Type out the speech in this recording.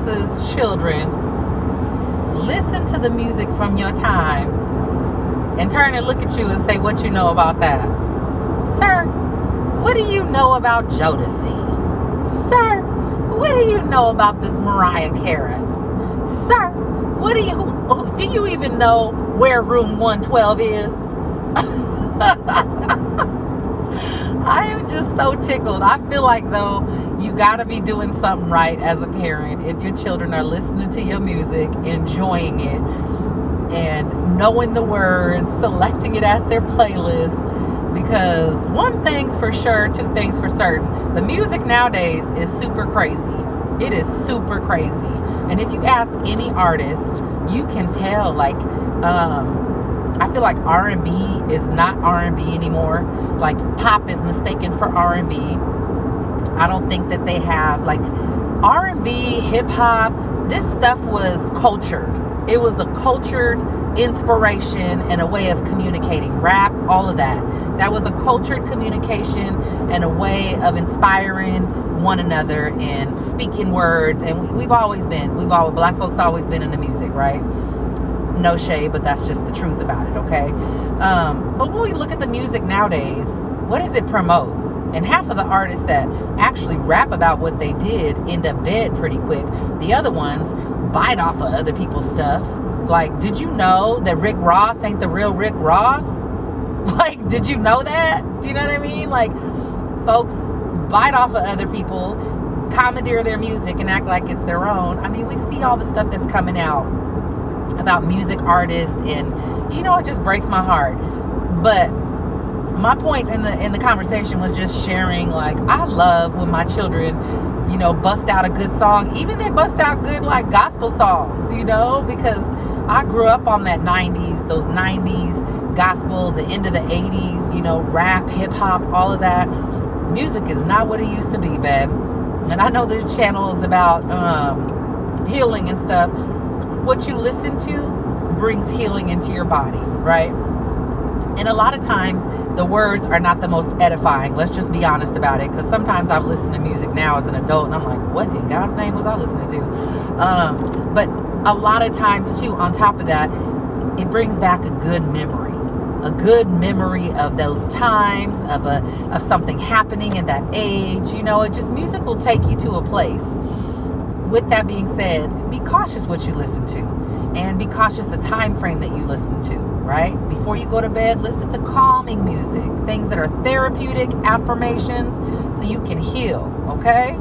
else's children listen to the music from your time and turn and look at you and say what you know about that? Sir, what do you know about Jodeci? Sir, what do you know about this Mariah Carey? Sir, do you even know where room 112 is? I am just so tickled. I feel like, though, you got to be doing something right as a parent if your children are listening to your music, enjoying it, and knowing the words, selecting it as their playlist. Because one thing's for sure, two things for certain. The music nowadays is super crazy. It is super crazy. And if you ask any artist, you can tell, like, I feel like R&B is not R&B anymore. Like, pop is mistaken for R&B. I don't think that they have, like, R&B, hip-hop, this stuff was cultured. It was a cultured inspiration and a way of communicating. Rap, all of that. That was a cultured communication and a way of inspiring one another and speaking words. And black folks always been in the music, right? No shade, but that's just the truth about it, okay? But when we look at the music nowadays, what does it promote? And half of the artists that actually rap about what they did end up dead pretty quick. The other ones bite off of other people's stuff. Like, did you know that Rick Ross ain't the real Rick Ross? Like, did you know that? Do you know what I mean? Like, folks bite off of other people, commandeer their music, and act like it's their own. I mean, we see all the stuff that's coming out about music artists, and it just breaks my heart. But my point in the conversation was just sharing, like, I love when my children bust out a good song. Even they bust out good, like, gospel songs, because I grew up on that 90s, those 90s gospel, the end of the 80s, rap, hip hop, all of that. Music is not what it used to be, babe. And I know this channel is about healing and stuff. What you listen to brings healing into your body, right? And a lot of times the words are not the most edifying. Let's just be honest about it. Because sometimes I've listened to music now as an adult and I'm like, what in God's name was I listening to? But a lot of times too, on top of that, it brings back a good memory. A good memory of those times, of something happening in that age. Music will take you to a place. With that being said, be cautious what you listen to. And be cautious the time frame that you listen to, right? Before you go to bed, listen to calming music. Things that are therapeutic, affirmations, so you can heal, okay?